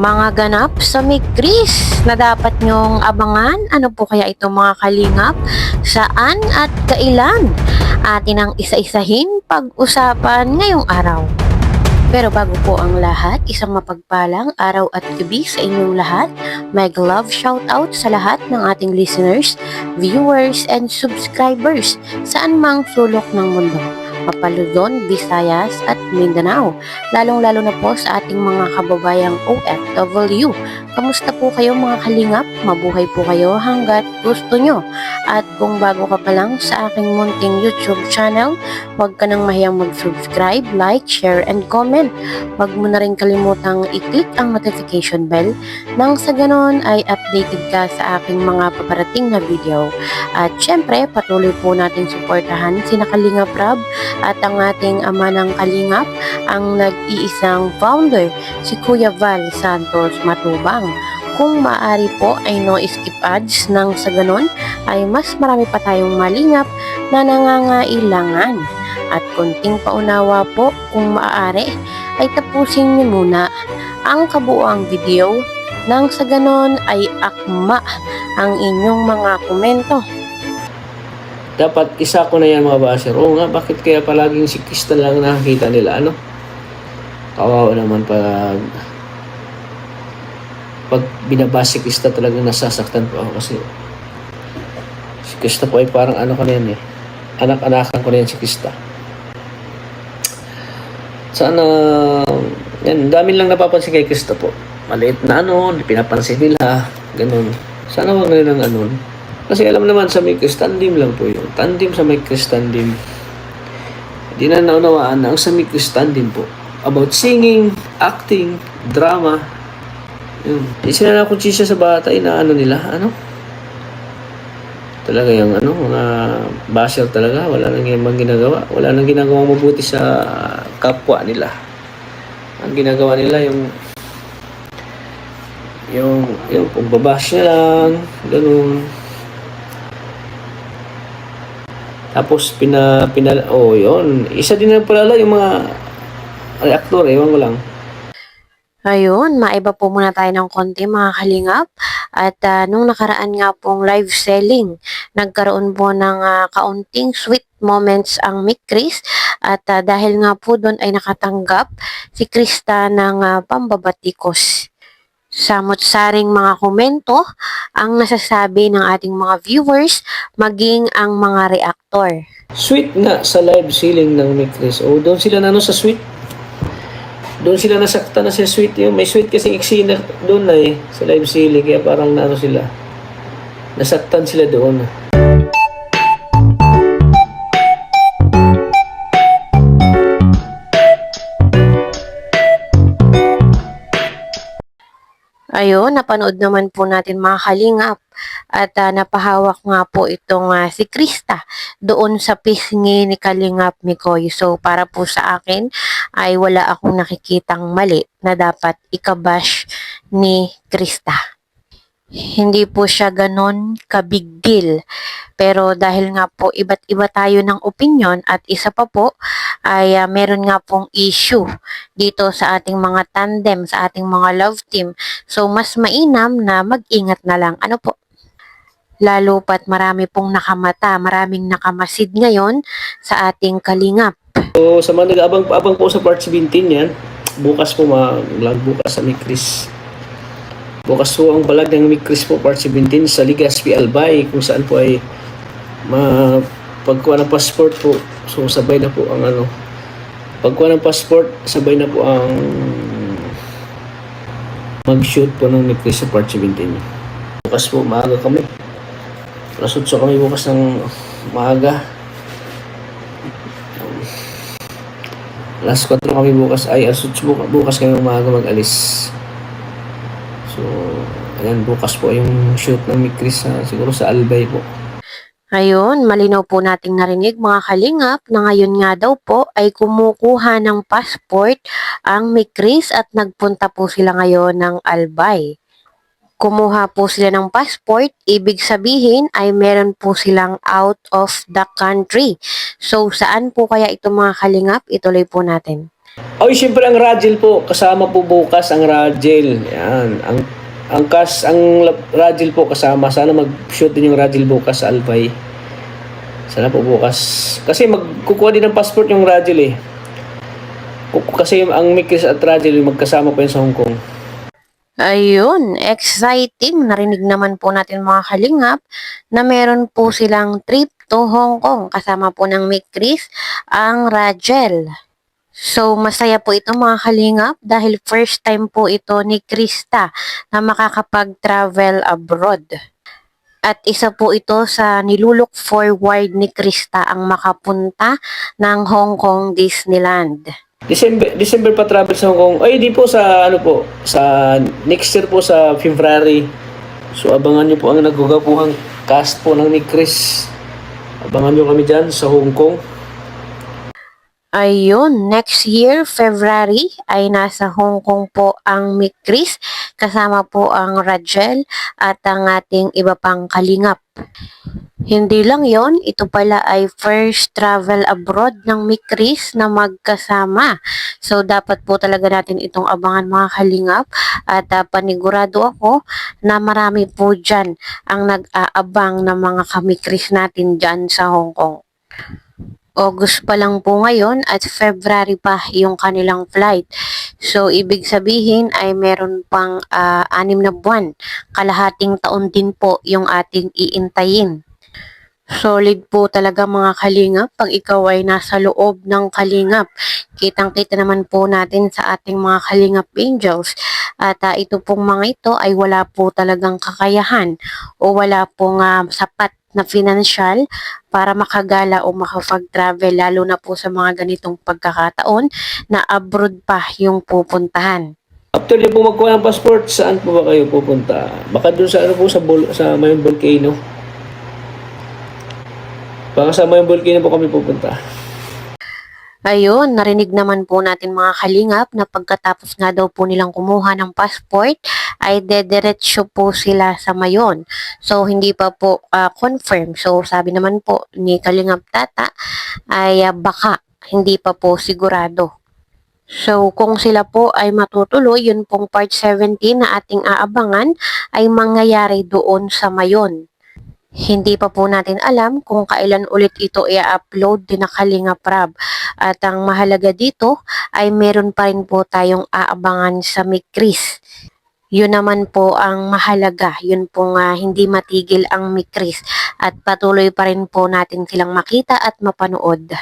Mga ganap sa Migris na dapat nyong abangan. Ano po kaya ito mga kalingap? Saan at kailan? Atin ang isa-isahin pag-usapan ngayong araw. Pero bago po ang lahat, isang mapagpalang araw at gabi sa inyong lahat. Mag love shoutout sa lahat ng ating listeners, viewers, and subscribers saan mang sulok ng mundo. Mapaluzon, Visayas at Mindanao. Lalong-lalo na po sa ating mga kababayang OFW. Kamusta po kayo mga kalingap? Mabuhay po kayo hanggat gusto nyo. At kung bago ka pa lang sa aking munting YouTube channel, huwag ka nang mahiyang mag-subscribe, like, share, and comment. Huwag mo na rin kalimutang i-click ang notification bell nang sa ganon ay updated ka sa aking mga paparating na video. At syempre, patuloy po natin suportahan sina Kalingap Rab at ang ating ama ng Kalingap, ang nag-iisang founder, si Kuya Val Santos Matubang. Kung maaari po ay no skip ads nang sa ganon ay mas marami pa tayong malingap na nangangailangan. At konting paunawa po kung maaari ay tapusin niyo muna ang kabuuang video nang sa ganon ay akma ang inyong mga komento. Dapat isa ko na yan mga baser. Oo nga, bakit kaya palaging si Krista lang nakakita nila, ano? Kawawa naman pag binabasa si Krista talagang nasasaktan po ako kasi si Krista po ay parang ano ko na yan eh. Anak-anakan ko na yan si Krista. Sana, yan, dami lang napapansin kay Krista po. Maliit na ano, pinapansin nila, ganun. Sana wag na lang ano. Kasi alam naman sa Migris, tandim lang po yun. Tandim sa Migris, tandim. Hindi na naunawaan na ang sa Migris, tandim po. About singing, acting, drama. Yun. Hindi sila nakunsisya sa bata, inaano nila, ano? Talaga yung ano, mga basher talaga. Wala nang ibang ginagawa. Wala nang ginagawa mabuti sa kapwa nila. Ang ginagawa nila yung pagbabash na lang, ganun. Tapos yun. Isa din na pala yung mga reactor, ewan ko lang. Ayun, maiba po muna tayo ng konti mga kalingap. At nung nakaraan nga pong live selling, nagkaroon po ng kaunting sweet moments ang Migris. At dahil nga po doon ay nakatanggap si Krista ng pambabatikos. Samot-saring mga komento ang nasasabi ng ating mga viewers maging ang mga reactor. Sweet nga sa live selling ng Migris. O doon sila na sa sweet. Doon sila nasakta na sa sweet. Yung may sweet kasing eksena doon na sa live selling. Kaya parang sila. Nasaktan sila doon. Ayun, napanood naman po natin mga kalingap at napahawak nga po itong si Krista doon sa pisngi ni Kalingap Mikoy. So para po sa akin ay wala akong nakikitang mali na dapat ikabash ni Krista. Hindi po siya ganon ka-big deal. Pero dahil nga po iba't iba tayo ng opinion at isa pa po ay meron nga pong issue dito sa ating mga tandem, sa ating mga love team. So mas mainam na mag-ingat na lang. Ano po? Lalo pat marami pong nakamata, maraming nakamasid ngayon sa ating kalingap. So sa mga nag-abang po sa part 17 yan, bukas po mag-vlog bukas sa Migris. Bukas po ang balag ng Migris po part 17 sa Legazpi Albay kung saan po ay pagkuha ng passport po. So sabay na po ang pagkuha ng passport, sabay na po ang mag-shoot po ng Migris sa part 17. Bukas po maaga kami. Alas 8 kami bukas ng maaga. Alas 4 kami bukas. Alas 8 bukas kami maaga mag-alis. So, ayan, bukas po yung shoot ng Migris siguro sa Albay po. Ayun, malinaw po nating narinig mga kalingap na ngayon nga daw po ay kumukuha ng passport ang Migris at nagpunta po sila ngayon ng Albay. Kumuha po sila ng passport, ibig sabihin ay meron po silang out of the country. So, saan po kaya ito mga kalingap? Ituloy po natin. Ay, siyempre ang Ragel po, kasama po bukas ang Ragel. Yan, ang Ragel po kasama. Sana mag-shoot din yung Ragel bukas sa Albay. Sana po bukas. Kasi magkukuha din ng passport yung Ragel eh. Kasi ang Mikris at Ragel magkasama po yun sa Hong Kong. Ayun, exciting. Narinig naman po natin mga kalingap na meron po silang trip to Hong Kong kasama po ng Mick Chris ang Rajel. So, masaya po ito mga kalingap dahil first time po ito ni Krista na makakapag-travel abroad. At isa po ito sa nilulook forward ni Krista ang makapunta ng Hong Kong Disneyland. December pa travel sa Hong Kong. Ay, di po sa ano po, sa next year po sa February. So abangan niyo po ang naggugapuhang cast po ng ni Chris. Abangan niyo kami diyan sa Hong Kong. Ayun, next year, February, ay nasa Hong Kong po ang Mick Chris, kasama po ang Rajel at ang ating iba pang kalingap. Hindi lang yon, ito pala ay first travel abroad ng Mick Chris na magkasama. So, dapat po talaga natin itong abangan mga kalingap at panigurado ako na marami po dyan ang nag-aabang ng mga kamikris natin dyan sa Hong Kong. August pa lang po ngayon at February pa yung kanilang flight. So, ibig sabihin ay meron pang 6 na buwan. Kalahating taon din po yung ating iintayin. Solid po talaga mga kalingap pag ikaw ay nasa loob ng kalingap. Kitang-kita naman po natin sa ating mga kalingap angels. At ito pong mga ito ay wala po talagang kakayahan o wala pong sapat na financial para makagala o makapag-travel lalo na po sa mga ganitong pagkakataon na abroad pa yung pupuntahan. After niyo po magkuha ng passport, saan po ba kayo pupunta? Baka doon sa ano po sa Mayon Volcano. Baka sa Mayon Volcano po kami pupunta. Ayun, narinig naman po natin mga kalingap na pagkatapos nga daw po nilang kumuha ng passport ay dediretso po sila sa Mayon. So, hindi pa po confirm. So, sabi naman po ni Kalingap Tata ay baka hindi pa po sigurado. So, kung sila po ay matutuloy, yun pong part 17 na ating aabangan ay mangyayari doon sa Mayon. Hindi pa po natin alam kung kailan ulit ito i-upload din na Kalingap Rab. At ang mahalaga dito ay meron pa rin po tayong aabangan sa Mick Chris. Yun naman po ang mahalaga. Yun po nga hindi matigil ang Mick Chris. At patuloy pa rin po natin silang makita at mapanood.